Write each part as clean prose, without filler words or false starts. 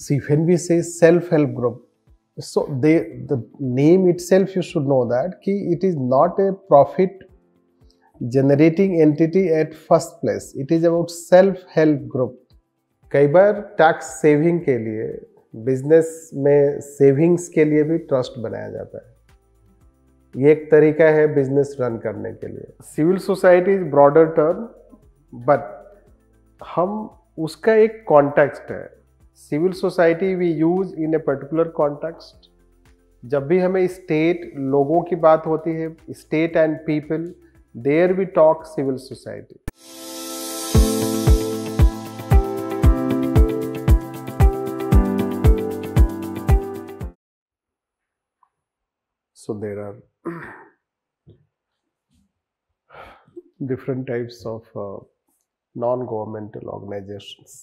See, when we say self-help group, so the name itself, you should know that it is not a profit generating entity at first place. It is about self-help group. कई बार tax saving के लिए business में savings के लिए भी trust बनाया जाता है। ये एक तरीका है बिजनेस रन करने के लिए। Civil society is broader term, but हम उसका एक कॉन्टेक्स्ट है। Civil society we use in a particular context. जब भी हमें स्टेट लोगों की बात होती है, state and people, there we talk civil society. So there are different types of non-governmental organizations.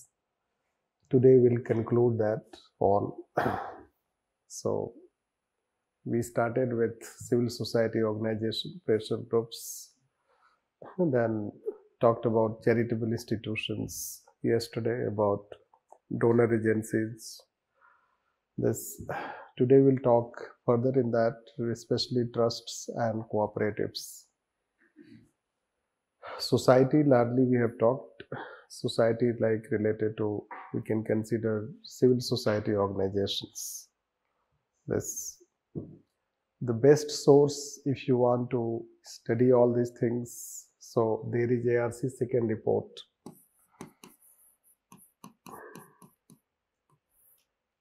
Today we'll conclude that all. So we started with civil society organization, pressure groups, then talked about charitable institutions yesterday, about donor agencies. Today we'll talk further in that, especially trusts and cooperatives. Society, largely we have talked. Society like related to, we can consider civil society organizations. The best source if you want to study all these things, so there is ARC second report.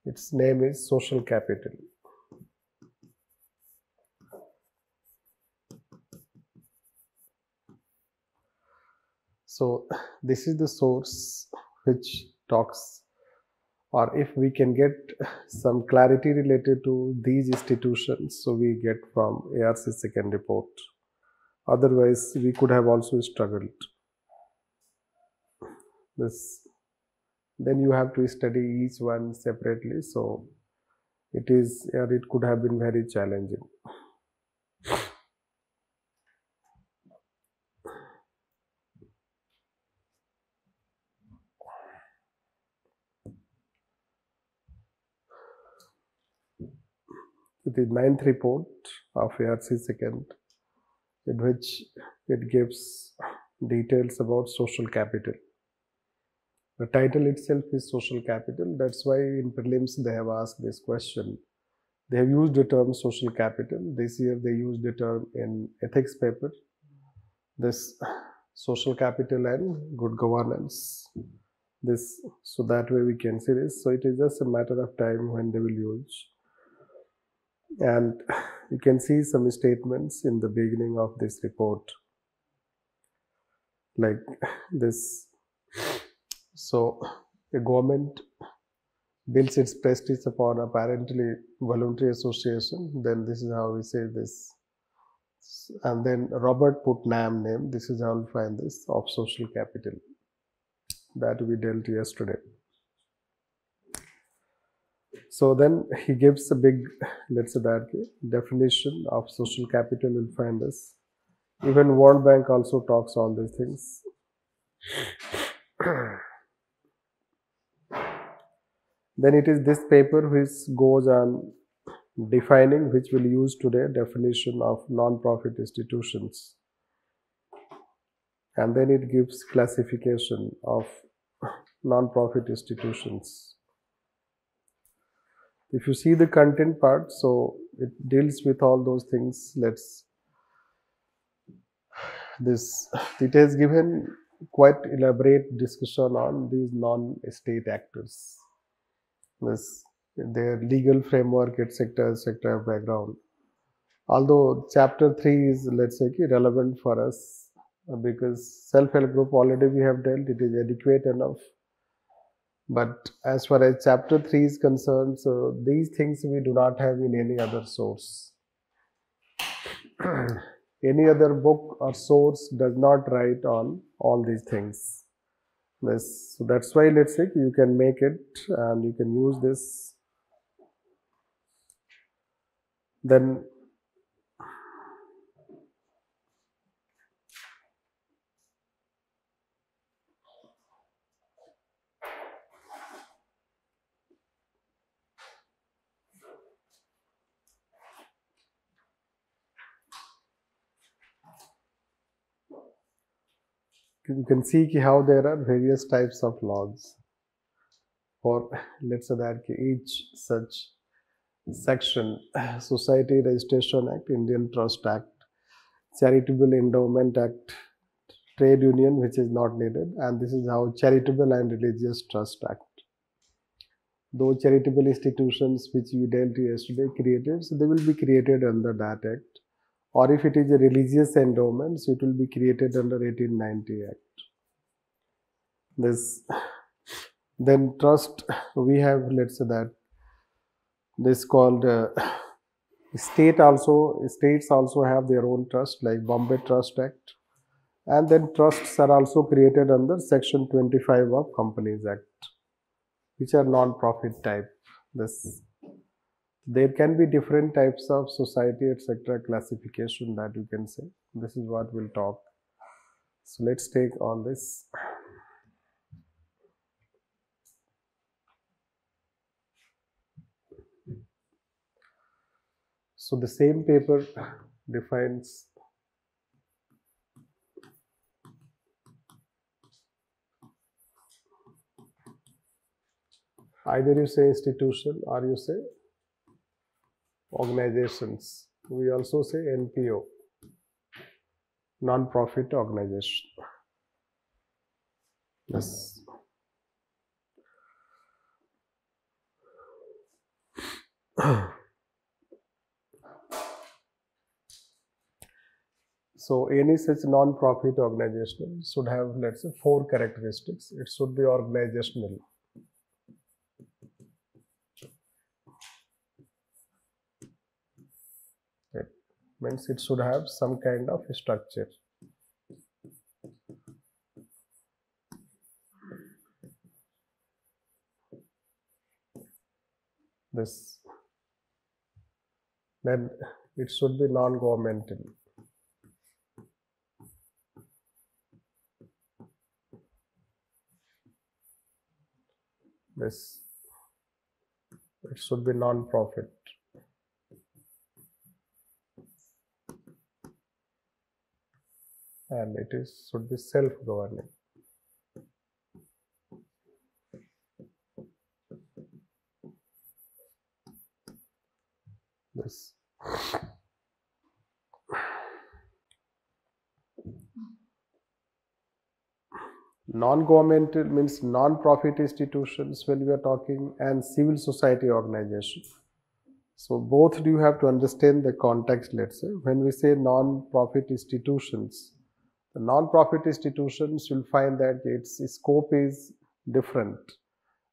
Its name is Social Capital. So this is the source which talks, or if we can get some clarity related to these institutions, so we get from ARC second report. Otherwise we could have also struggled. Then you have to study each one separately, so it could have been very challenging. It is ninth report of ARC second, in which it gives details about social capital. The title itself is social capital. That's why in prelims they have asked this question. They have used the term social capital. This year they used the term in ethics paper. This social capital and good governance. So that way we can see this. So it is just a matter of time when they will use. And you can see some statements in the beginning of this report, like this. So a government builds its prestige upon apparently voluntary association. Then this is how we say this. And then Robert put NAM name. This is how we find this of social capital that we dealt yesterday. So then he gives a big, let's say that definition of social capital. Will find this. Even World Bank also talks all these things. Then it is this paper which goes on defining, which we'll use today, definition of non-profit institutions. And then it gives classification of non-profit institutions. If you see the content part, so it deals with all those things. It has given quite elaborate discussion on these non-state actors. Their legal framework, etc., background. Although chapter 3 is, let's say, relevant for us because self-help group already we have dealt, it is adequate enough. But as far as chapter 3 is concerned, so these things we do not have in any other source. Any other book or source does not write on all these things. So that's why, let's say, you can make it and you can use this. Then you can see how there are various types of laws for, let's say that each such section: Society Registration Act, Indian Trust Act, Charitable Endowment Act, Trade Union, which is not needed, and this is how Charitable and Religious Trust Act. Those charitable institutions which we dealt yesterday created, so they will be created under that act. Or if it is a religious endowment, so it will be created under 1890 Act. This, then trust, we have, let's say that this called states also have their own trust, like Bombay Trust Act, and then trusts are also created under Section 25 of Companies Act, which are non-profit type. This, there can be different types of society, etc. classification that you can say. This is what we'll talk. So let's take on this. So the same paper defines either you say institution or you say organizations. We also say NPO, non-profit organization. Yes. So any such non-profit organization should have, let's say, 4 characteristics. It should be organizational. It means it should have some kind of structure. This, then it should be non-governmental. This, it should be non-profit. And it is should be self-governing. This. Non-governmental means non-profit institutions when we are talking, and civil society organization. So both you have to understand the context, let's say. When we say non-profit institutions, the non-profit institutions will find that its scope is different.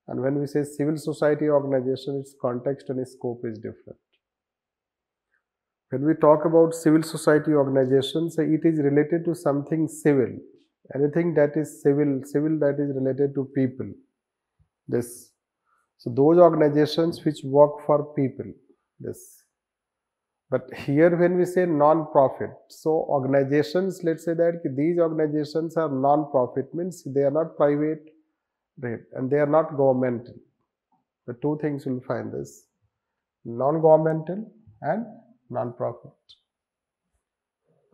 And when we say civil society organization, its context and scope is different. When we talk about civil society organizations, it is related to something civil. Anything that is civil that is related to people. This. So those organizations which work for people. This. But here when we say non-profit, so organizations, let's say that these organizations are non-profit, means they are not private, right, and they are not governmental. The two things you'll find this: non-governmental and non-profit.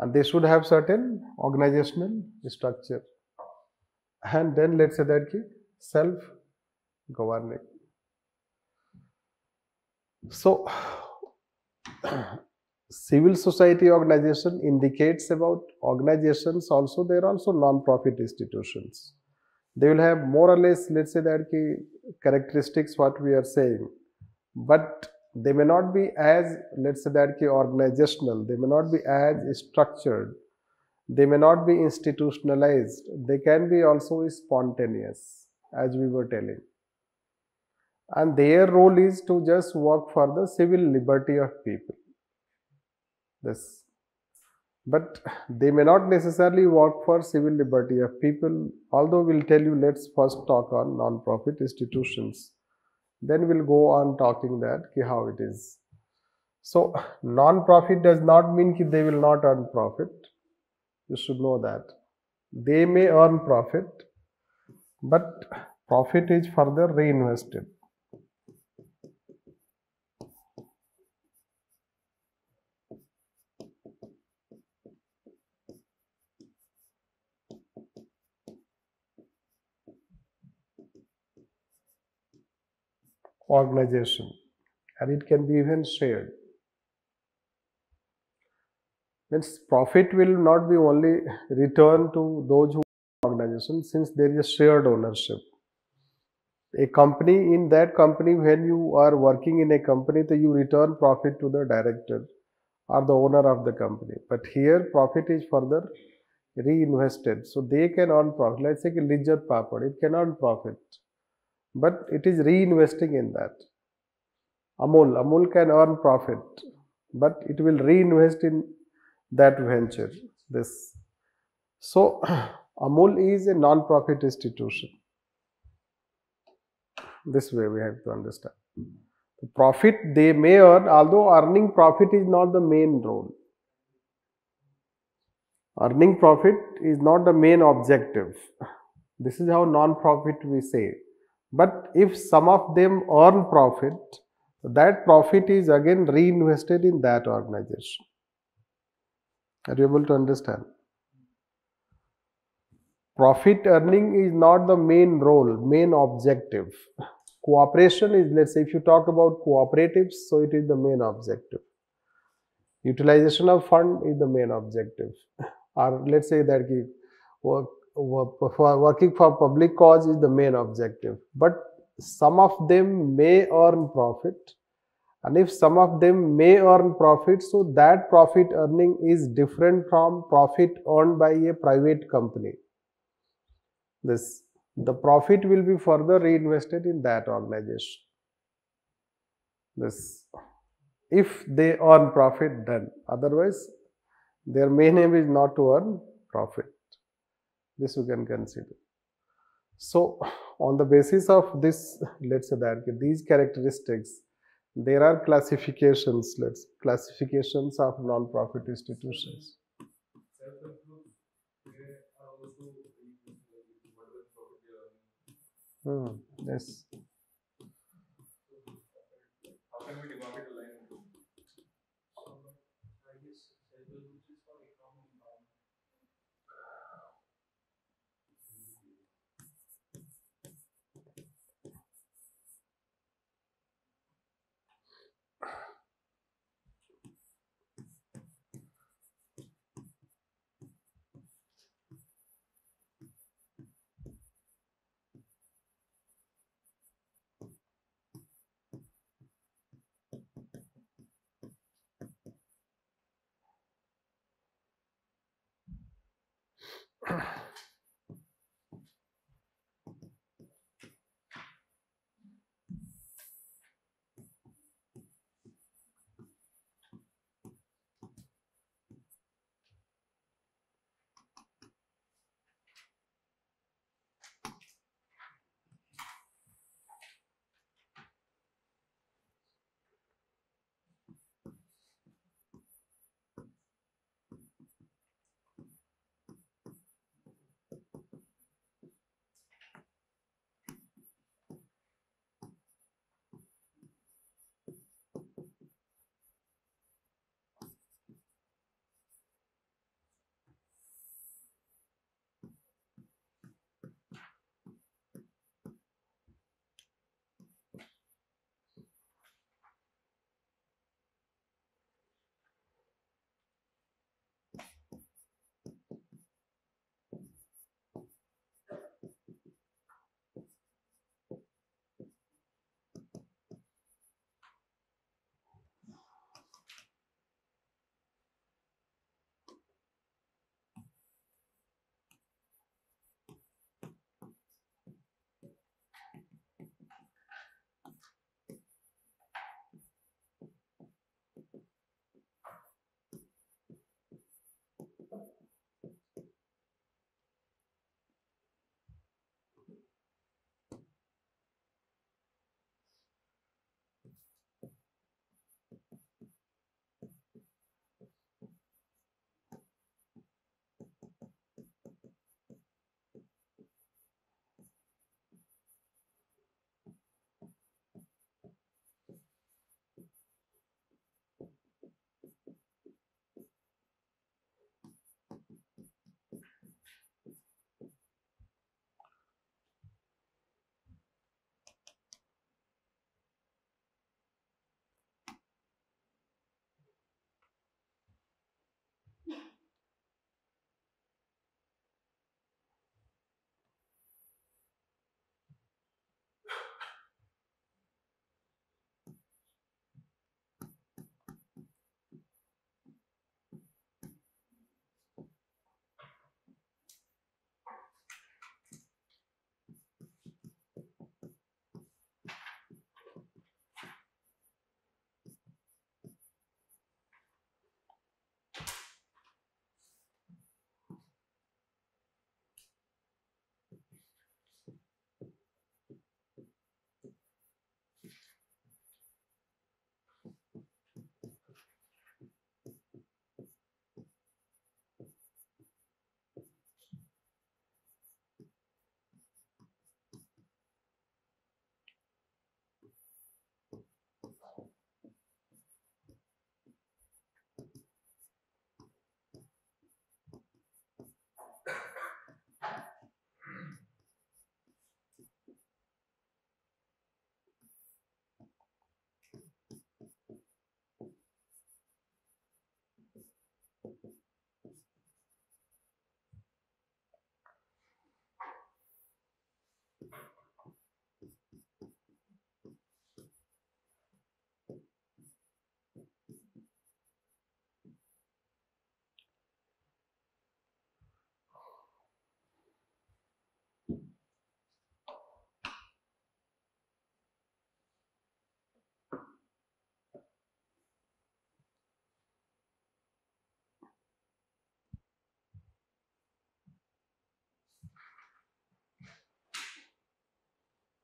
And they should have certain organizational structure. And then let's say that self-governing. So civil society organization indicates about organizations also. They are also non-profit institutions. They will have more or less, let's say that characteristics what we are saying, but they may not be as, let's say that organizational. They may not be as structured. They may not be institutionalized. They can be also spontaneous, as we were telling. And their role is to just work for the civil liberty of people. This. But they may not necessarily work for civil liberty of people, although we'll tell you, let's first talk on non-profit institutions. Then we'll go on talking that how it is. So non-profit does not mean they will not earn profit. You should know that. They may earn profit, but profit is further reinvested. organization, and it can be even shared. Means profit will not be only returned to those who organization, since there is a shared ownership. A company, in that company, when you are working in a company, so you return profit to the director or the owner of the company. But here profit is further reinvested, so they can earn profit. Let's say Lijjat Papad, it can earn profit, but it is reinvesting in that. Amul can earn profit, but it will reinvest in that venture. This, so Amul is a non-profit institution. This way we have to understand. The profit they may earn, although earning profit is not the main role. Earning profit is not the main objective. This is how non-profit we say. But if some of them earn profit, that profit is again reinvested in that organization. Are you able to understand? Profit earning is not the main role, main objective. Cooperation is, let's say if you talk about cooperatives, so it is the main objective. Utilization of fund is the main objective. Or let's say that working for public cause is the main objective. But some of them may earn profit, and if some of them may earn profit, so that profit earning is different from profit earned by a private company. The profit will be further reinvested in that organization. If they earn profit, then otherwise their main aim is not to earn profit. This you can consider. So on the basis of this, let's say that these characteristics, there are classifications. Classifications of non-profit institutions. Yes. How can we demarcate the line?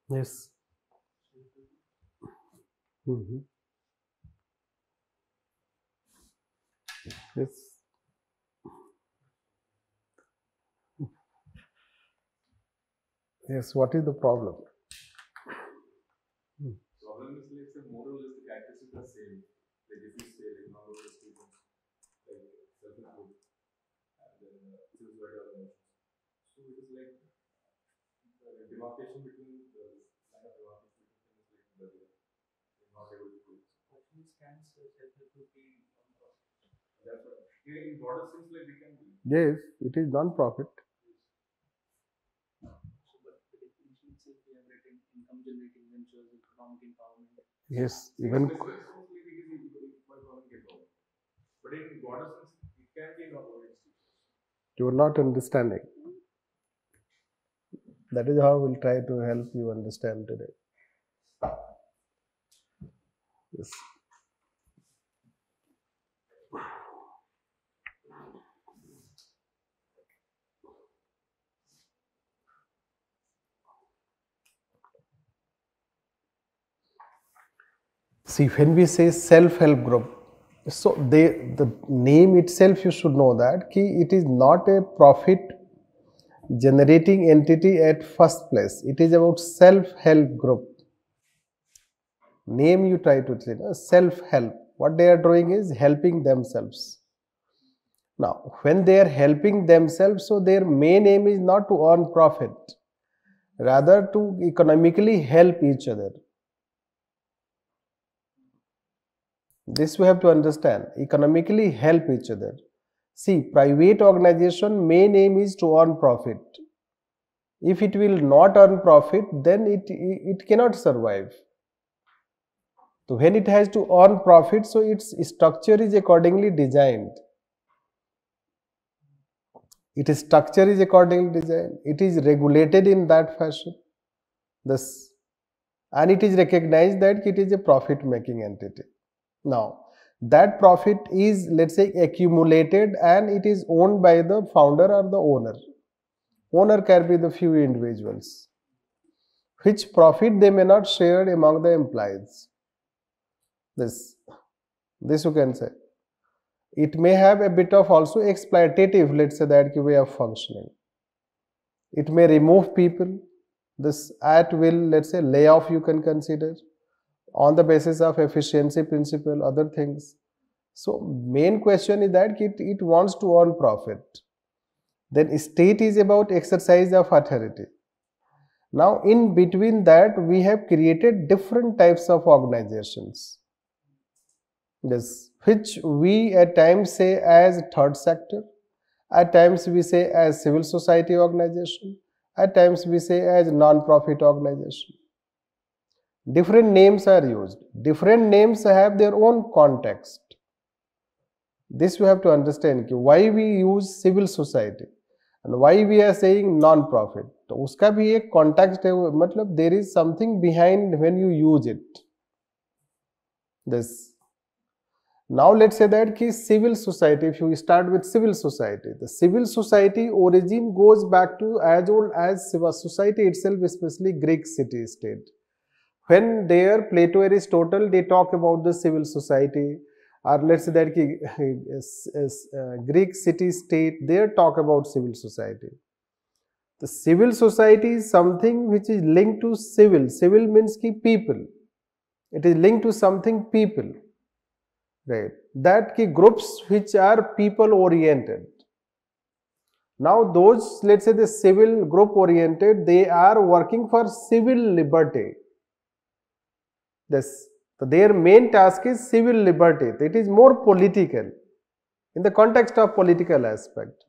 Yes. Mhm. Yes. Yes. What is the problem? Problem is like the more or less the characteristics are same. Like if you say like non-rural students, like self-employed, and then civil society organizations. So it is like the demarcation between the line of demarcation between them is like blurry. They're not able to do it. Actually, scans self-employed be non-profit. That's what. Yeah, in broader sense, like we can do. Yes, it is non-profit. So, but the definition itself we have written income generating ventures, economic empowerment. Yes, even Specifically, it is economic empowerment. But in broader sense, it can be non-profit institutions. you are not understanding. That is how we'll try to help you understand today. Yes. See, when we say self-help group, so the name itself you should know that it is not a profit generating entity at first place. It is about self-help group. Name you try to say self-help. What they are doing is helping themselves. Now, when they are helping themselves, so their main aim is not to earn profit, rather to economically help each other. This we have to understand. Economically help each other. See, private organization main aim is to earn profit. If it will not earn profit, then it cannot survive. So when it has to earn profit, so its structure is accordingly designed. Its structure is accordingly designed. It is regulated in that fashion. This, and it is recognized that it is a profit making entity. Now, that profit is, let's say, accumulated and it is owned by the founder or the owner. Owner can be the few individuals, which profit they may not share among the employees. This you can say. It may have a bit of also exploitative, let's say, that way of functioning. It may remove people. This at will, let's say, layoff you can consider on the basis of efficiency principle, other things. So main question is that it wants to earn profit. Then state is about exercise of authority. Now in between that we have created different types of organizations. Yes, which we at times say as third sector, at times we say as civil society organization, at times we say as non-profit organization. Different names are used. Different names have their own context. This we have to understand why we use civil society and why we are saying non-profit. तो उसका भी एक context है, मतलब there is something behind when you use it. This. Now let's say that civil society, if you start with civil society, the civil society origin goes back to as old as civil society itself, especially Greek city-state. When there Plato, Aristotle, they talk about the civil society, or let's say that Greek city-state, they talk about civil society. The civil society is something which is linked to civil. Civil means people. It is linked to something people. Right, that groups which are people oriented. Now those, let's say the civil group oriented, they are working for civil liberty. This, so their main task is civil liberty. It is more political in the context of political aspect.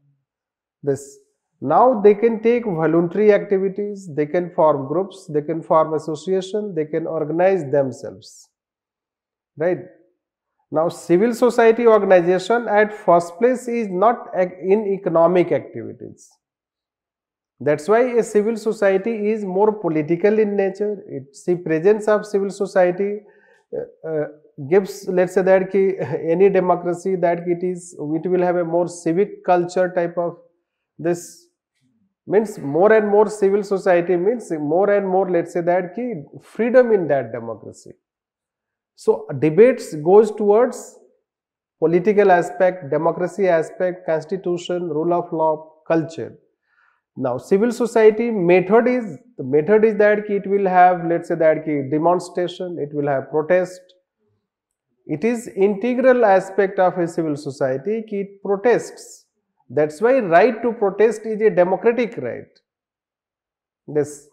This, now they can take voluntary activities, they can form groups, they can form association, they can organize themselves. Right. Now, civil society organization at first place is not in economic activities. That's why a civil society is more political in nature. It's the presence of civil society gives, let's say that any democracy that it will have a more civic culture type of this means more and more civil society means more and more, let's say that ki freedom in that democracy. So debates goes towards political aspect, democracy aspect, constitution, rule of law, culture. Now civil society method is, the method is that ki it will have, let's say that ki demonstration, it will have protest. It is integral aspect of a civil society ki it protests. That's why right to protest is a democratic right. This,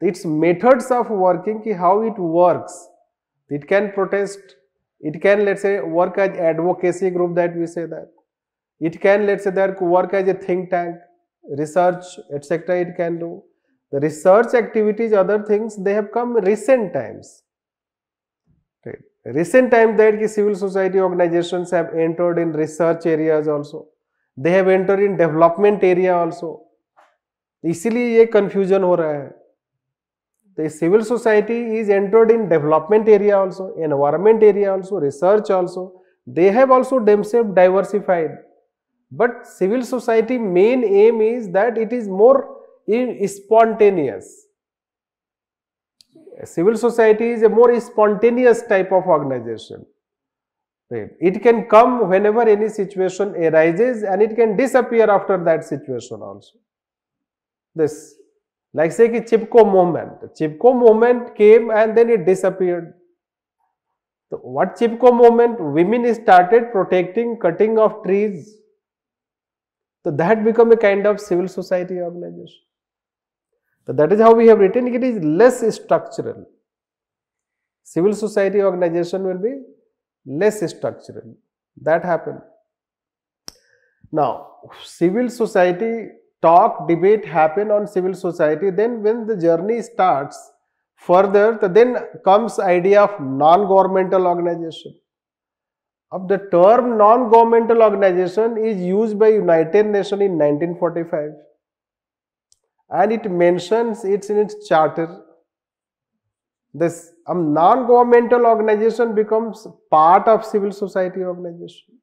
its methods of working, ki how it works. It can protest, it can, let's say, work as advocacy group, that we say that. It can, let's say that, work as a think tank, research, etc. it can do. The research activities, other things, they have come recent times. Right. Recent times that ki civil society organizations have entered in research areas also. They have entered in development area also. इसीलिए ये confusion हो रहा है. The civil society is entered in development area also, environment area also, research also. They have also themselves diversified. But civil society main aim is that it is more spontaneous. Civil society is a more spontaneous type of organization. Right. It can come whenever any situation arises and it can disappear after that situation also. This. Like say ki Chipko movement. Chipko movement came and then it disappeared. So what Chipko movement? Women started protecting cutting of trees. So that become a kind of civil society organization. So that is how we have written, it is less structural. Civil society organization will be less structural. That happened. Now, civil society talk, debate happen on civil society, then when the journey starts further, then comes idea of non-governmental organization. Of the term non-governmental organization is used by United Nations in 1945 and it mentions it in its charter. This non-governmental organization becomes part of civil society organization.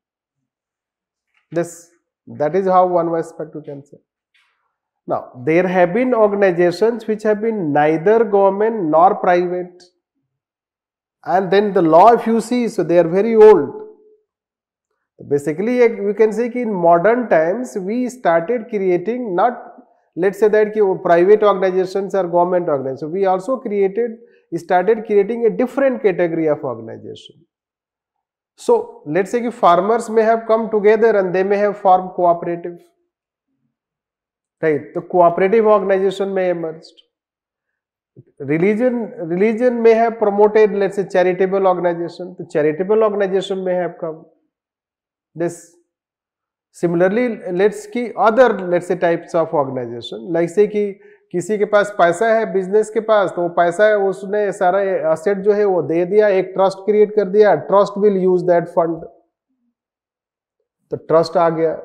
That is how one aspect you can say. Now, there have been organizations which have been neither government nor private. And then the law, if you see, so they are very old. Basically, we can say that in modern times, we started creating not, let's say that private organizations or government organizations. So we also started creating a different category of organization. So, let's say that farmers may have come together and they may have formed cooperative. Right, the cooperative organization may emerge. Religion may have promoted, let's say, charitable organization. The charitable organization may have come. This similarly, let's say types of organization. Like say कि किसी के पास पैसा है business के पास, तो वो पैसा है उसने सारा एसेट जो है वो दे दिया, एक ट्रस्ट क्रिएट कर दिया, trust will use that fund, तो ट्रस्ट आ गया.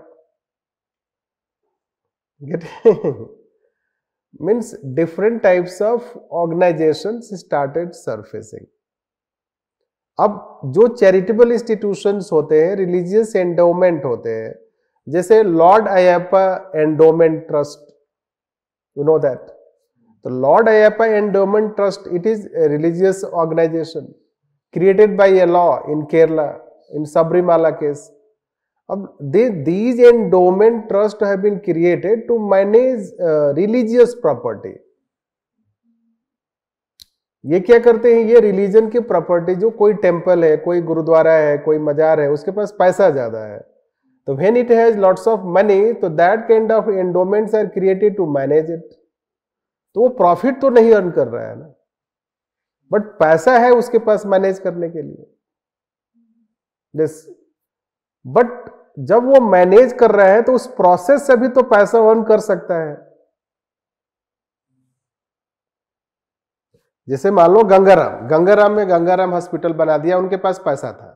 Means different types of organizations started surfacing. अब जो चैरिटेबल इंस्टीट्यूशंस होते हैं, रिलीजियस एंडोमेंट होते हैं, जैसे lord Ayyappa endowment trust, you know that. तो lord Ayyappa endowment trust, it is a religious organisation created by a law in Kerala in Sabarimala case. These endowment trusts have been created to manage religious property. ये क्या करते हैं, ये religion की property, जो कोई temple है, कोई गुरुद्वारा है, कोई मजार है, उसके पास पैसा ज्यादा है, तो when it has lots of money, तो that kind of endowments are created to manage it. तो वो प्रॉफिट तो नहीं अर्न कर रहा है ना, बट पैसा है उसके पास मैनेज करने के लिए. बट जब वो मैनेज कर रहा है तो उस प्रोसेस से भी तो पैसा अर्न कर सकता है. जैसे मान लो गंगाराम में गंगाराम हॉस्पिटल बना दिया, उनके पास पैसा था,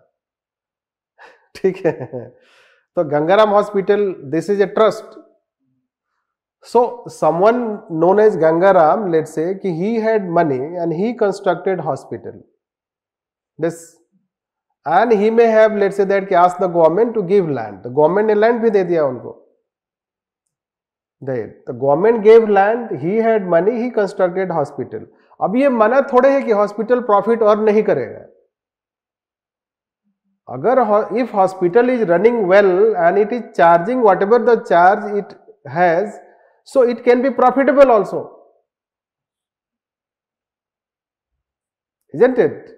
ठीक है, तो Gangaram hospital, this is a trust. So someone known as Gangaram, let's say कि he had money and he constructed hospital, this, and he may have, let's say that, ask the government to give land. The government ने land भी दे दिया उनको. The government gave land, he had money, he constructed hospital. अब ये मना थोड़े है कि हॉस्पिटल प्रॉफिट अर्न नहीं करेगा. अगर if hospital is running well and it is charging whatever the charge it has, so it can be profitable also, isn't it?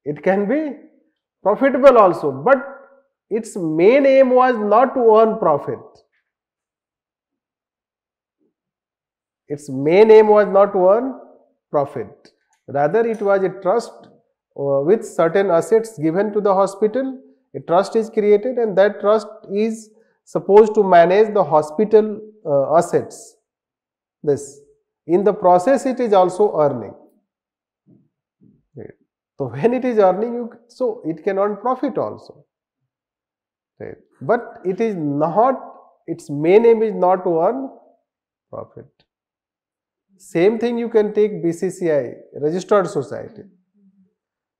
It can be profitable also, but its main aim was not to earn profit. Its main aim was not to earn profit. Rather, it was a trust with certain assets given to the hospital. A trust is created, and that trust is supposed to manage the hospital assets. This, in the process, it is also earning. Right. So when it is earning, so it can earn profit also. Right. But it is not, its main aim is not to earn profit. Same thing you can take BCCI, registered society.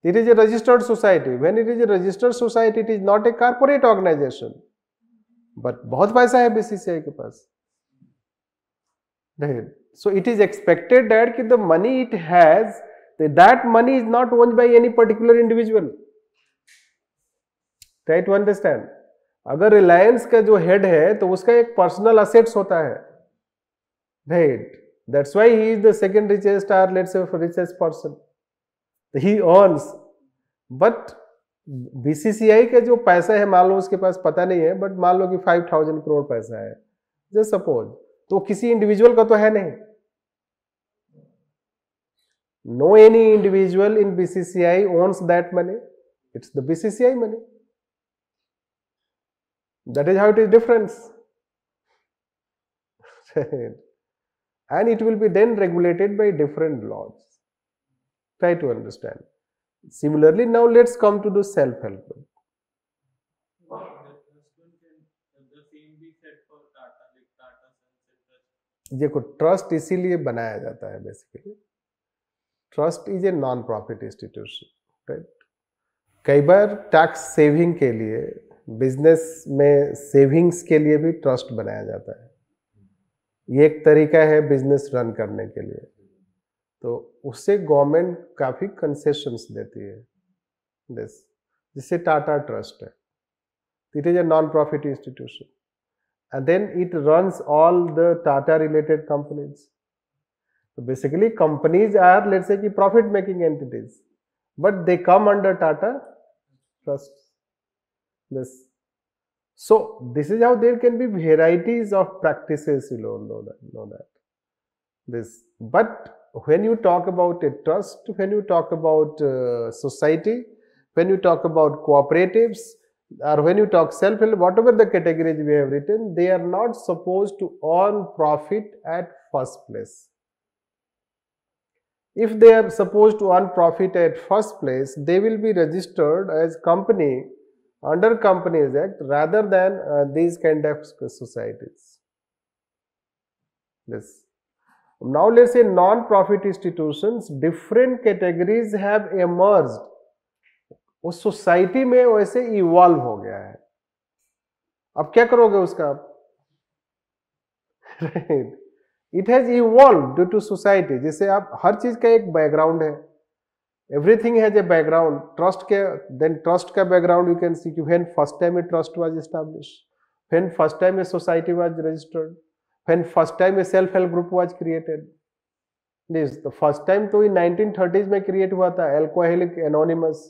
It is a registered society. When it is a registered society, it is not a corporate organization. But बहुत पैसा है BCCI के पास. Right. So it is expected that the money it has, that money is not owned by any particular individual. Try to understand. अगर रिलायंस का जो head है तो उसका एक पर्सनल असेट्स होता है. Right. That's why he is the second richest or let's say richest person. He earns. But BCCI का जो पैसा है, मान लो उसके पास पता नहीं है, बट मान लो कि 5,000 करोड़ पैसा है, just suppose, तो किसी इंडिविजुअल का तो है नहीं. No any individual in BCCI owns that money. It's the BCCI money. That is how it is different. And it will be then regulated by different laws. Try to understand. Similarly, now let's come to the self-help group. देखो, trust इसीलिए बनाया जाता है basically. Trust is a non profit institution, right. कई बार tax saving के लिए, business में savings के लिए भी ट्रस्ट बनाया जाता है. ये एक तरीका है बिजनेस रन करने के लिए. तो उससे गवर्नमेंट काफ़ी कंसेशंस देती है. जिससे टाटा ट्रस्ट है. It is a non profit institution and then it runs all the Tata related companies. तो basically companies are let's say कि profit making entities, but they come under Tata trust. So this is how there can be varieties of practices, you know that. But when you talk about a trust, when you talk about society, when you talk about cooperatives, or when you talk self-help, whatever the categories we have written, they are not supposed to earn profit at first place. If they are supposed to earn profit at first place, they will be registered as company under Companies Act rather than these kind of societies. Now let's say non-profit institutions, different categories have emerged. उस society में वैसे evolve हो गया है. अब क्या करोगे उसका? It has evolve due to society. जैसे आप हर चीज का एक बैकग्राउंड है. Everything has a background. Trust का background you can see when first time a trust was established, when first time a society was registered, when first time a self-help group was created. The first time तो 1930s में create हुआ था, Alcoholic Anonymous,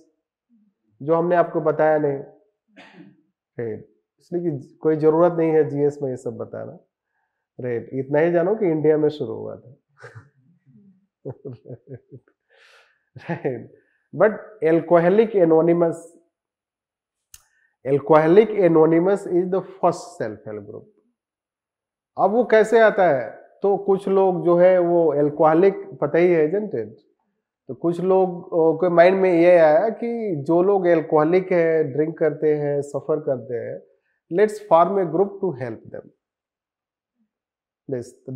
जो हमने आपको बताया नहीं, इसलिए कि कोई जरूरत नहीं है GS में ये सब बताना. राइट. इतना ही जानो कि इंडिया में शुरू हुआ था. Right. But Alcoholic Anonymous is the first self-help group. अब वो कैसे आता है? तो कुछ लोग जो है वो एल्कोहलिक, पता ही है, isn't it? तो कुछ लोग के माइंड में ये आया कि जो लोग एल्कोहलिक है, ड्रिंक करते हैं, सफर करते हैं, let's form a group to help them.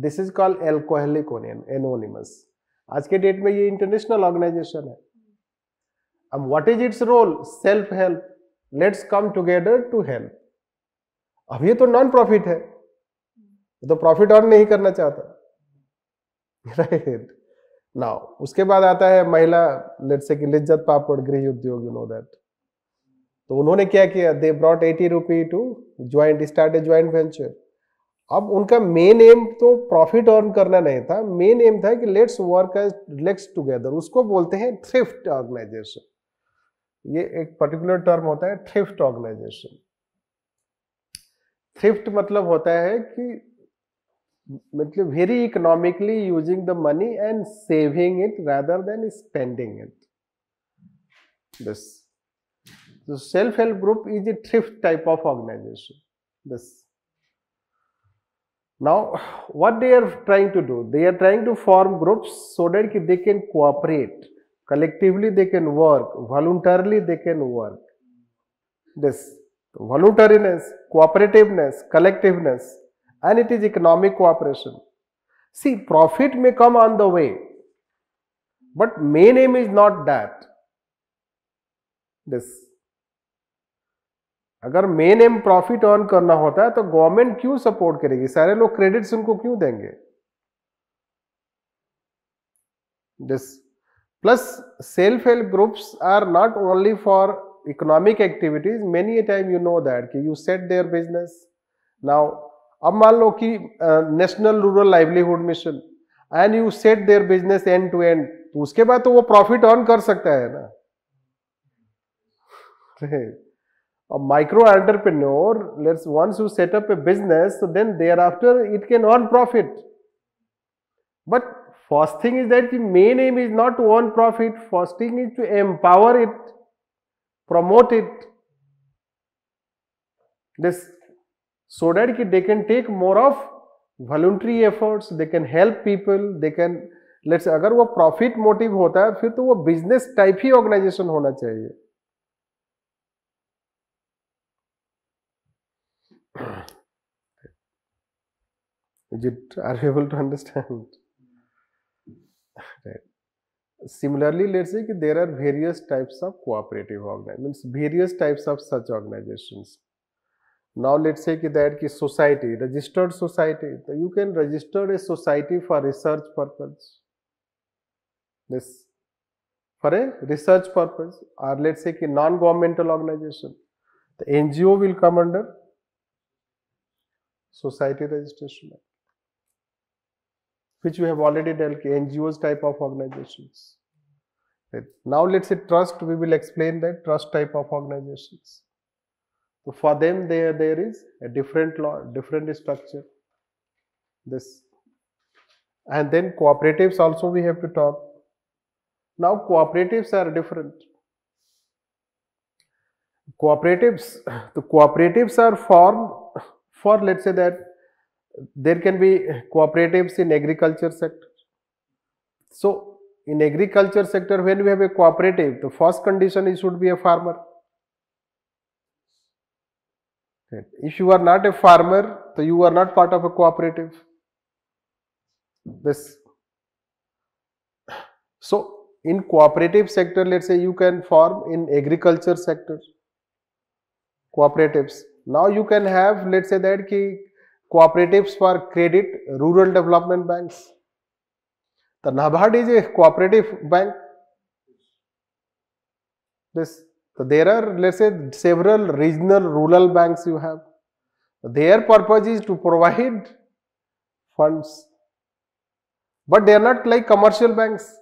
This is called alcoholic anonymous. आज के डेट में ये इंटरनेशनल ऑर्गेनाइजेशन है. अब what is its role? Self help. Let's come together to help. अब ये तो नॉन प्रॉफिट है. तो प्रॉफिट अर्न नहीं करना चाहता, राइट। नाउ उसके बाद आता है महिला, लेट्स से कि लिज्जत पापड़ गृह उद्योग, यू नो दैट। तो उन्होंने क्या किया, they brought 80 rupee to joint, start a joint venture. अब उनका मेन एम तो प्रॉफिट अर्न करना नहीं था, मेन एम था कि let's work as let's together, उसको बोलते हैं थ्रिफ्ट ऑर्गेनाइजेशन। ये एक पर्टिकुलर टर्म होता है थ्रिफ्ट ऑर्गेनाइजेशन। थ्रिफ्ट मतलब होता है कि मतलब very economically using the money and saving it rather than spending it, this. So self-help group is a thrift type of organization. This. Now, what they are trying to do? They are trying to form groups so that they can cooperate. Collectively they can work. Voluntarily they can work. This. Voluntariness, cooperativeness, collectiveness, and it is economic cooperation. See, profit may come on the way, but main aim is not that. This. अगर main M profit earn करना होता है तो government क्यों support करेगी, सारे लोग credits उनको क्यों देंगे, this. Plus self help groups are not only for economic activities, many a time you know that कि you set their business. Now अब मान लो कि national rural livelihood mission and you set their business end to end, तो उसके बाद तो वो प्रॉफिट अर्न कर सकता है ना। A micro entrepreneur, once you set up a business, so then thereafter it can earn profit. But first thing is that the main aim is not to earn profit. First thing is to empower it, promote it, this, so that they can take more of voluntary efforts. They can help people. They can, let's say, अगर वो profit motive होता है फिर तो वो business type ही organization होना चाहिए। Are you able to understand? Right. Similarly, let's say there are various types of cooperative organizations, various types of such organizations. Now let's say that society, registered society, so you can register a society for research purpose. This, for a research purpose, or let's say non-governmental organization, the NGO will come under Society Registration Act, which we have already dealt, NGOs type of organizations. Right. Now let's say trust, we will explain that trust type of organizations. So for them there is a different law, different structure, this. And then cooperatives also we have to talk. Now cooperatives are different. The cooperatives are formed for, let's say that there can be cooperatives in agriculture sector. So in agriculture sector, when we have a cooperative, the first condition is should be a farmer. Right. If you are not a farmer, so you are not part of a cooperative. This. So in cooperative sector, let's say you can form in agriculture sector cooperatives. Now you can have, let's say that cooperatives for credit, rural development banks. The NABARD is a cooperative bank. This. So there are, let's say, several regional rural banks you have. Their purpose is to provide funds, but they are not like commercial banks.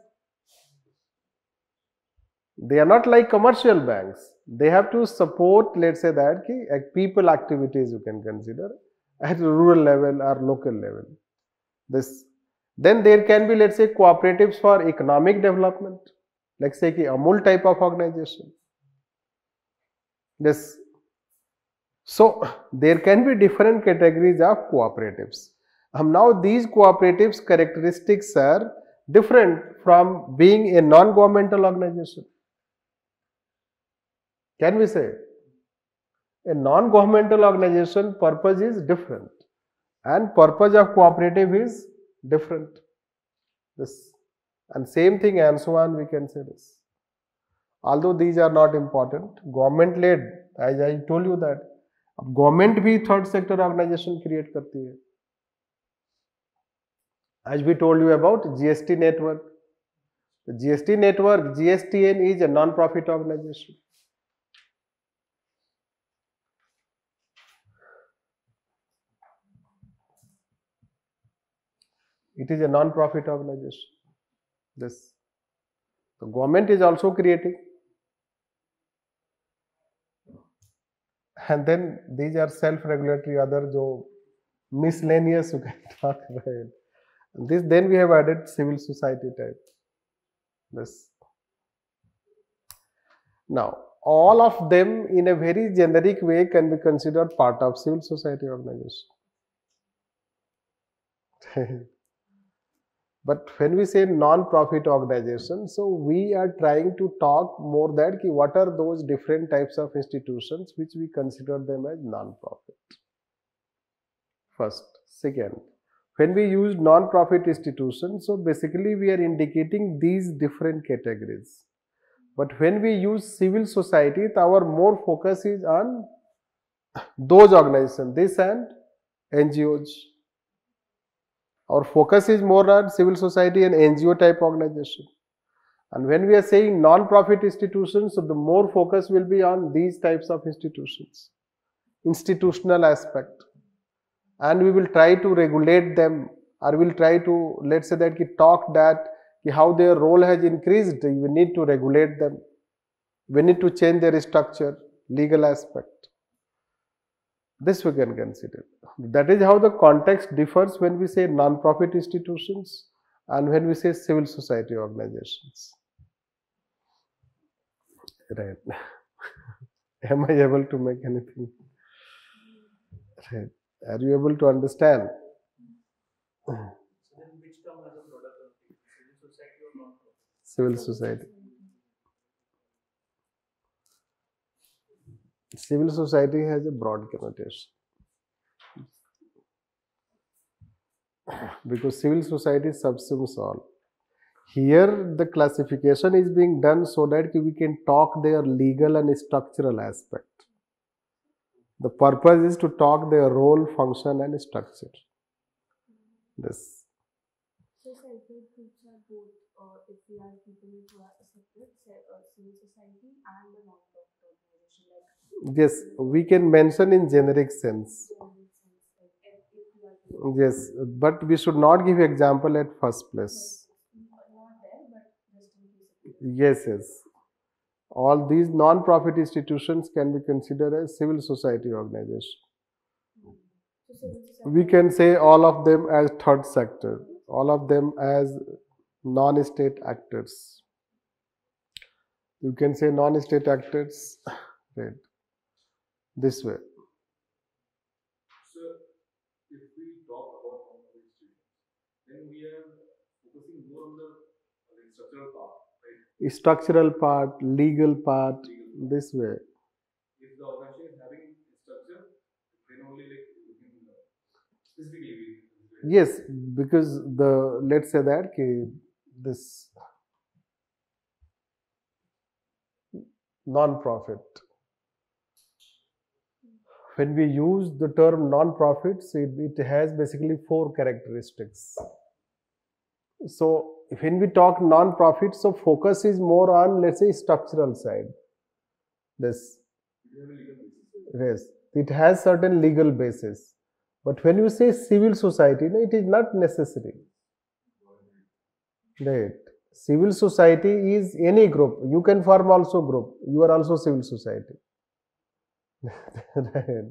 They are not like commercial banks. They have to support, let's say that people activities you can consider at rural level or local level. This. Then there can be, let's say, cooperatives for economic development, like say Amul type of organization. This. So there can be different categories of cooperatives. Now these cooperatives characteristics are different from being a non-governmental organization. Can we say? A non-governmental organization purpose is different and purpose of cooperative is different. This. And same thing and so on we can say this. Although these are not important, government led, as I told you that, government भी third sector organization create करती है. As we told you about GST network. The GST network, GSTN is a non-profit organization. It is a non-profit organization. This the government is also creating. And then these are self-regulatory, other jo miscellaneous you can talk about. This then we have added civil society type. This. Now, all of them in a very generic way can be considered part of civil society organization. But when we say non-profit organization, so we are trying to talk more that what are those different types of institutions which we consider them as non-profit. First. Second, when we use non-profit institutions, so basically we are indicating these different categories. But when we use civil society, our more focus is on those organizations, this and NGOs. Our focus is more on civil society and NGO type organization. And when we are saying non-profit institutions, so the more focus will be on these types of institutions, institutional aspect. And we will try to regulate them, or we will try to, let's say that talk that how their role has increased, we need to regulate them. We need to change their structure, legal aspect. This we can consider. That is how the context differs when we say non-profit institutions and when we say civil society organizations. Right. Am I able to make anything? Right. Are you able to understand? So then which come as a product of civil society or non-profit? Civil society. Civil society has a broad connotation. Because civil society subsumes all. Here the classification is being done so that we can talk their legal and structural aspect. The purpose is to talk their role, function and structure. This. So self-help groups are both, if we are keeping it separate, civil society and the non-profit organization. Like yes, we can mention in generic sense. Yes, but we should not give example at first place. Not there, but just in case. Yes, yes. All these non-profit institutions can be considered as civil society organization. So civil society. We can say all of them as third sector, all of them as non-state actors. You can say non-state actors, right, this way. So if we talk about non-profit institutions, then we are focusing more on the structural part, right? Structural part, legal part, this way. If the organization is having structure, then only like we can specifically. Yes, because the, let's say that this non-profit, when we use the term non-profits, it has basically 4 characteristics. So when we talk non-profit, so focus is more on, let's say, structural side. This, yes, it has certain legal basis. But when you say civil society, no, it is not necessary. Right. Civil society is any group. You can form also group. You are also civil society. Right.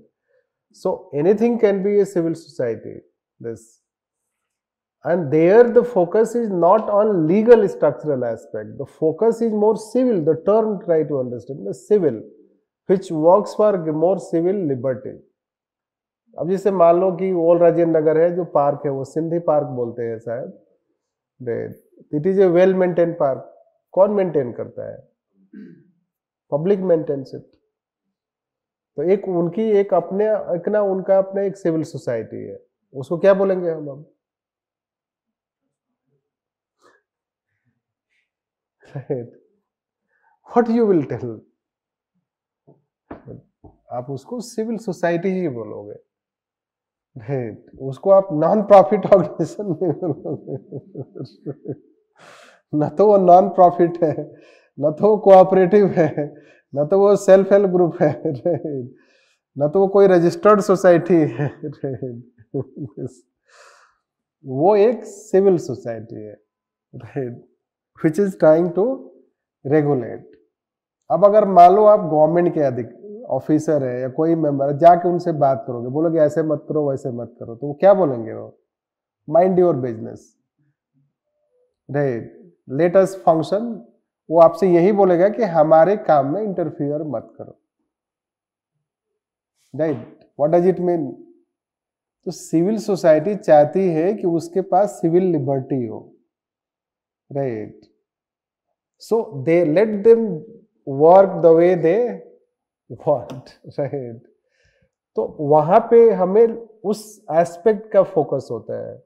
So anything can be a civil society. This. And there the focus is not on legal structural aspect. The focus is more civil. The term try to understand, the civil, which works for more civil liberty. अब जैसे मान लो कि old Rajendra Nagar है, जो park है वो Sindhi park बोलते हैं शायद. It is a well maintain park. कौन मेंटेन करता है? Public maintains it. तो एक उनकी एक अपने एक ना उनका अपना एक सिविल सोसाइटी है, उसको क्या बोलेंगे हम अब? What you will tell? आप उसको सिविल सोसाइटी ही बोलोगे. राइट, उसको आप नॉन प्रॉफिट ऑर्गेनाइजेशन नहीं बोलोगे। न तो वो नॉन प्रॉफिट है, न तो वो कोऑपरेटिव है, न तो वो सेल्फ हेल्प ग्रुप है, राइट, न तो वो कोई रजिस्टर्ड सोसाइटी है, राइट। वो एक सिविल सोसाइटी है, right, which is trying to regulate. अब अगर मान लो आप गवर्नमेंट के अधिक ऑफिसर है या कोई मेंबर, जाके उनसे बात करोगे, बोलोगे ऐसे मत करो वैसे मत करो, तो वो क्या बोलेंगे? वो mind your business, right, let us function. वो आपसे यही बोलेगा कि हमारे काम में इंटरफियर मत करो, right. What does it mean? तो सिविल सोसाइटी चाहती है कि उसके पास सिविल लिबर्टी हो, right, so they let them work the way they want, right. तो वहां पे हमें उस एस्पेक्ट का फोकस होता है।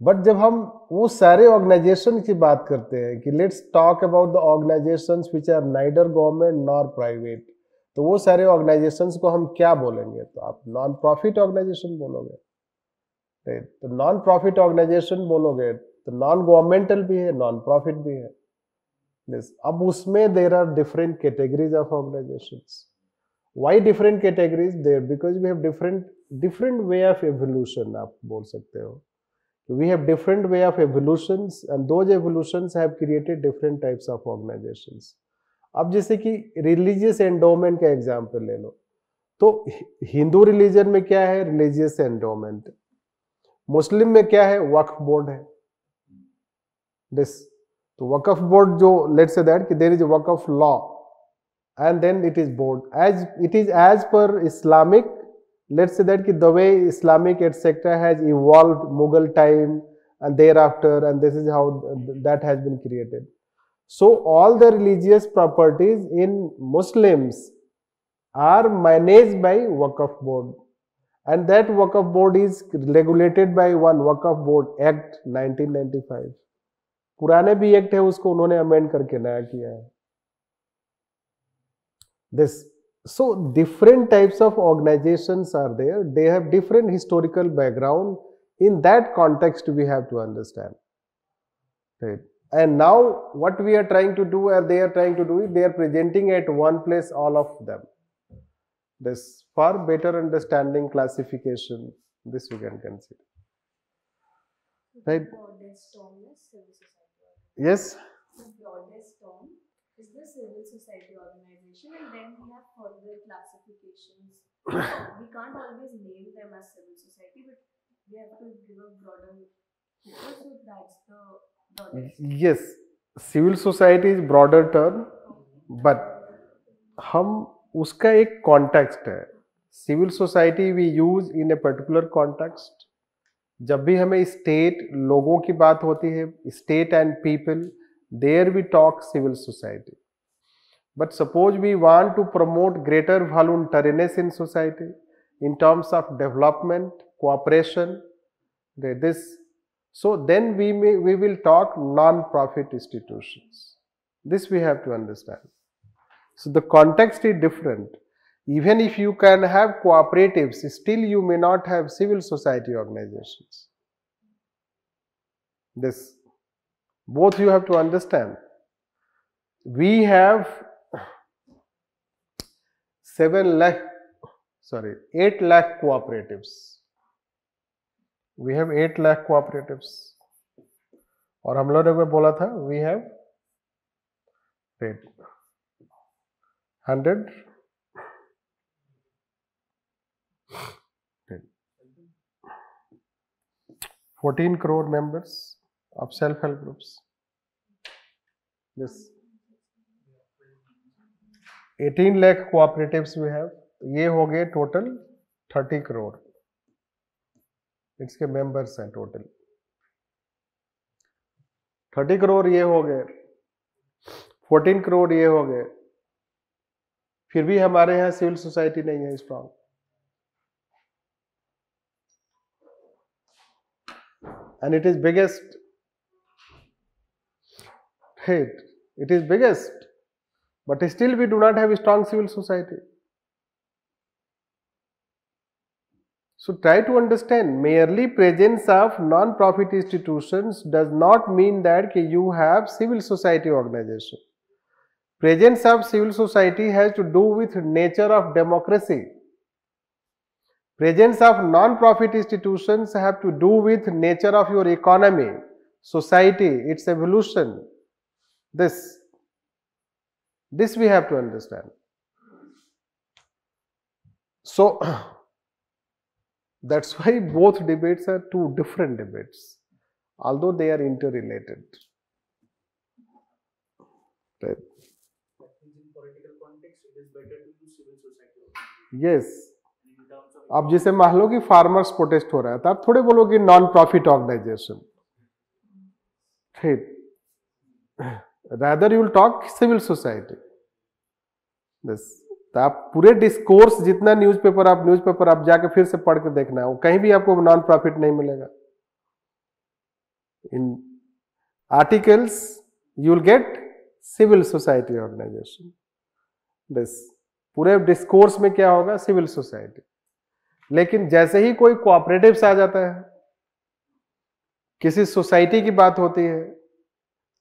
बट जब हम वो सारे ऑर्गेनाइजेशन की बात करते हैं कि let's talk about the organisations which are neither government nor private, तो वो सारे ऑर्गेनाइजेशंस को हम क्या बोलेंगे? तो आप नॉन प्रॉफिट ऑर्गेनाइजेशन बोलोगे, राइट। तो नॉन प्रॉफिट ऑर्गेनाइजेशन बोलोगे तो नॉन गवर्नमेंटल भी है, नॉन प्रॉफिट भी है। yes. अब उसमें there are different categories of organisations. Why different categories? There because we have different way of evolution, आप बोल सकते हो। We have different way of evolutions and those evolutions have created different types of organizations. अब जैसे कि religious endowment का example ले लो, तो हिंदू रिलीजन में क्या है? Religious endowment. मुस्लिम में क्या है? वक्फ बोर्ड है। दिस, तो वक्फ बोर्ड जो, लेट्स से दैट कि there is a Waqf law and then it is board, as it is as per Islamic. Let's say that the way Islamic etc has evolved Mughal time and thereafter, and this is how that has been created. So all the religious properties in Muslims are managed by Waqf board, and that Waqf board is regulated by one Waqf board act 1995. पुराने भी act है, उसको उन्होंने amend करके नया किया है। This, so different types of organizations are there, they have different historical background. In that context we have to understand, right? And now what we are trying to do, or they are trying to do it, they are presenting at one place all of them. This for better understanding classification, this we can consider, right? Broadest term is civil society. Yes, The broadest term is the civil society organization, and then we have further classifications. We can't always name them as civil society, but we have to give a broader picture, so that's the broadest. yes, civil society is broader term, but हम उसका एक context है। Civil society we use in a particular context. जब भी हमें state, लोगों की बात होती है, state and people, there we talk civil society. But suppose we want to promote greater voluntariness in society in terms of development, cooperation, this, so then we will talk non-profit institutions. This we have to understand. So the context is different. Even if you can have cooperatives, still you may not have civil society organizations. This, both you have to understand. We have 8 lakh cooperatives. We have 8 lakh cooperatives. और हम लोगों ने बोला था we have 100 14 crore members of self-help groups. Yes. 18 lakh cooperatives we have. ये हो गए total 30 crore इसके मेंबर्स हैं टोटल। 30 करोड़ ये हो गए, 14 करोड़ ये हो गए। फिर भी हमारे यहाँ सिविल सोसाइटी नहीं है strong. And it is biggest, right? It is biggest, but still we do not have a strong civil society. So try to understand, merely presence of non-profit institutions does not mean that you have civil society organization. Presence of civil society has to do with nature of democracy. Presence of non-profit institutions have to do with nature of your economy, society, its evolution. This we have to understand. So that's why both debates are two different debates, although they are interrelated. Right. That means in political context, it is better to use civil society. Yes. In terms of अब जैसे मान लो कि farmers protest हो रहा है तो आप थोड़े बोलोगे नॉन प्रॉफिट ऑर्गेनाइजेशन, ठीक, rather you will talk civil society. This तो आप पूरे डिस्कोर्स जितना न्यूज़पेपर आप जाके फिर से पढ़ के देखना है, वो कहीं भी आपको नॉन प्रॉफिट नहीं मिलेगा. In articles you will get civil society organisation. This पूरे डिस्कोर्स में क्या होगा, सिविल सोसाइटी. लेकिन जैसे ही कोई कोऑपरेटिव्स आ जाता है, किसी सोसाइटी की बात होती है,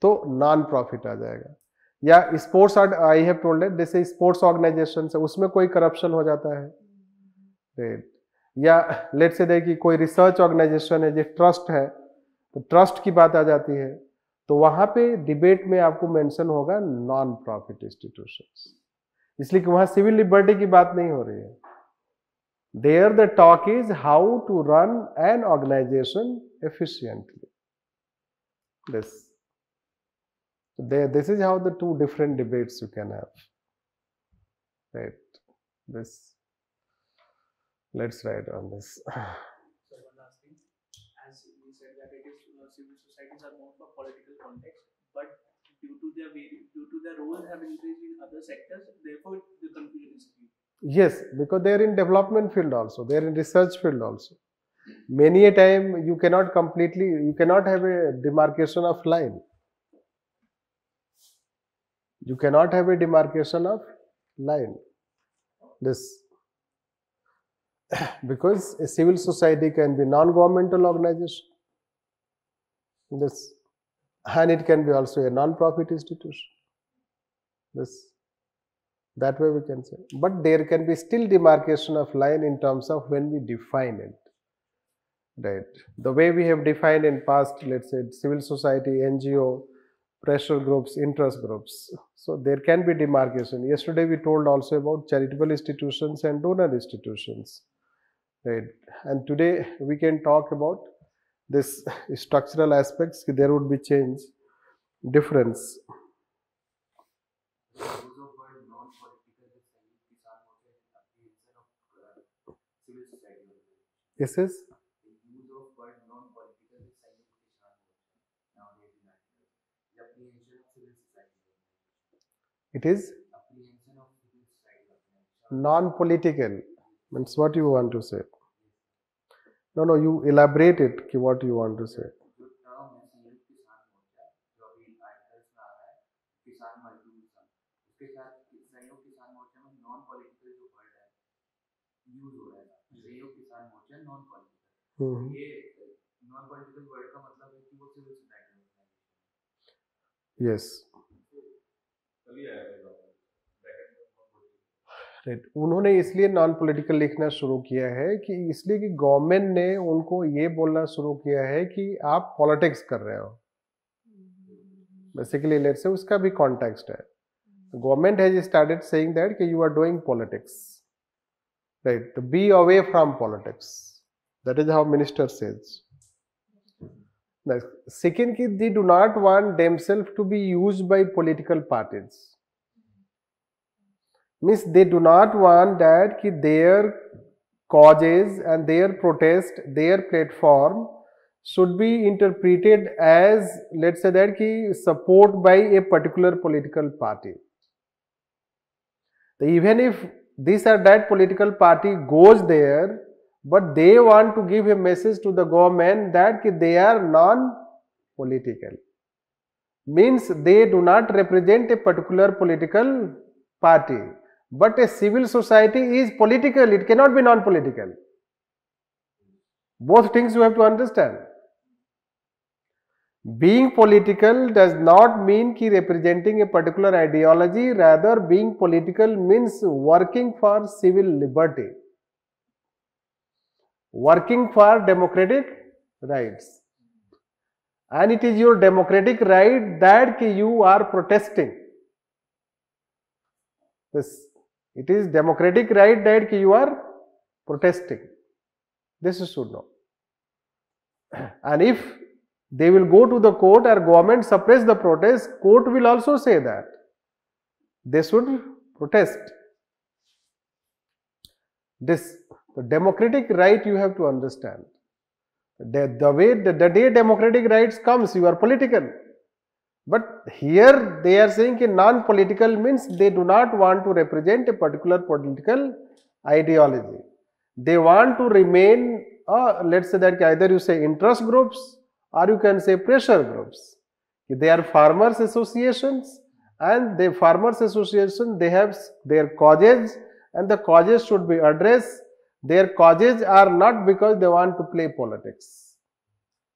तो नॉन प्रॉफिट आ जाएगा. या sports, I have told it, जैसे स्पोर्ट्स ऑर्गेनाइजेशन है, उसमें कोई करप्शन हो जाता है. या लेट्स से देखिए कोई रिसर्च ऑर्गेनाइजेशन है, जो ट्रस्ट है, तो ट्रस्ट की बात आ जाती है, तो वहां पे डिबेट में आपको मेंशन होगा नॉन प्रॉफिट इंस्टीट्यूशंस, इसलिए कि वहां सिविल लिबर्टी की बात नहीं हो रही है. There the talk is how to run an organization efficiently. This is how the two different debates you can have. Right. This. Let's write on this. So one last thing, as we said that it is civil societies are more for political context, but due to their roles have increased in other sectors, therefore the confusion is clear. Yes, because they are in development field also, they are in research field also. Many a time you cannot have a demarcation of line. You cannot have a demarcation of line. This because a civil society can be non-governmental organization. This, and it can be also a non-profit institution. This. That way we can say, but there can be still demarcation of line in terms of when we define it, right? The way we have defined in past, let's say civil society, NGO, pressure groups, interest groups. So there can be demarcation. Yesterday we told also about charitable institutions and donor institutions, right? And today we can talk about this structural aspects. There would be change, difference. Yes, yes. The use of word non-political is nowadays in the apprehension of civil society. It is Apprehension of civil society. non-political means what you want to say. No, you elaborate it. What you want to say. जो term है संयुक्त किसान मोर्चा, जो अभी articles में आ रहा है, किसान मजदूर संघ, उसके साथ संयुक्त किसान मोर्चा में non-political जो word है यूज हो रहा है. संयुक्त किसान मोर्चा non-political. ये non-political word का मतलब है कि वो सिविल सोसाइटी में. Yes. Right. उन्होंने इसलिए नॉन पॉलिटिकल लिखना शुरू किया है कि इसलिए कि गवर्नमेंट ने उनको ये बोलना शुरू किया है कि आप पॉलिटिक्स कर रहे हो. बेसिकली लेट्स से उसका भी कॉन्टेक्स्ट है. Government has started saying that कि you are doing politics, right, to be away from politics. That is how minister says. Second, they do not want themselves to be used by political parties. Means they do not want that their causes and their protest, their platform should be interpreted as, let's say that support by a particular political party. So even if this or that political party goes there, but they want to give a message to the government that they are non-political. Means they do not represent a particular political party. But a civil society is political, it cannot be non-political. Both things you have to understand. Being political does not mean ki representing a particular ideology, rather being political means working for civil liberty, working for democratic rights. And it is your democratic right that you are protesting. This, it is democratic right that you are protesting. This you should know. And if they will go to the court or government suppress the protest, court will also say that they should protest. This, the democratic right you have to understand. The day democratic rights comes, you are political. But here they are saying that non-political means they do not want to represent a particular political ideology. They want to remain, let's say that either you say interest groups or you can say pressure groups. They are farmers associations, and the farmers association, they have their causes, and the causes should be addressed. Their causes are not because they want to play politics.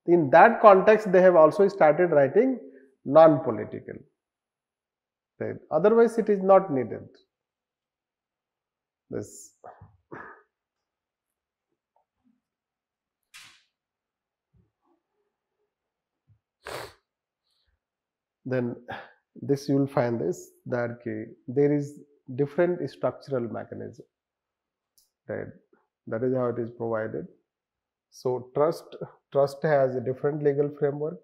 In that context, they have also started writing non-political. Right? Otherwise, it is not needed. This. Then this you will find this that there is different structural mechanism. Right? That is how it is provided. So trust has a different legal framework.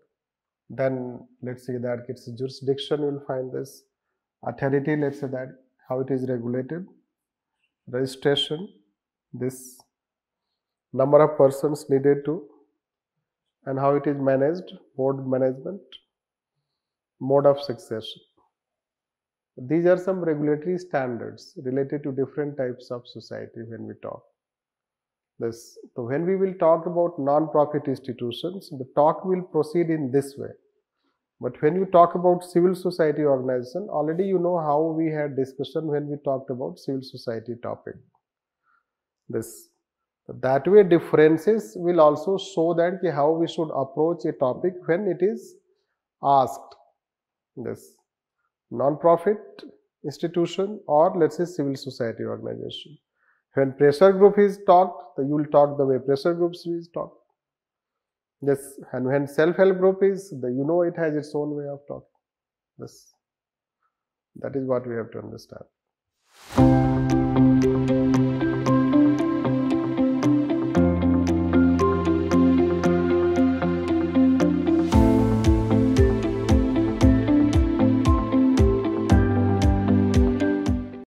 Then let's say that it's jurisdiction, you will find this. Authority, let's say that how it is regulated. Registration, this number of persons needed to, and how it is managed, board management, mode of succession. These are some regulatory standards related to different types of society when we talk. This, so when we will talk about non-profit institutions, the talk will proceed in this way. But when you talk about civil society organization, already you know how we had discussion when we talked about civil society topic. This, that way differences will also show that how we should approach a topic when it is asked. This non-profit institution or let's say civil society organization. When pressure group is talked, you will talk the way pressure groups is talked. Yes, and when self-help group is, you know it has its own way of talking. This, that is what we have to understand.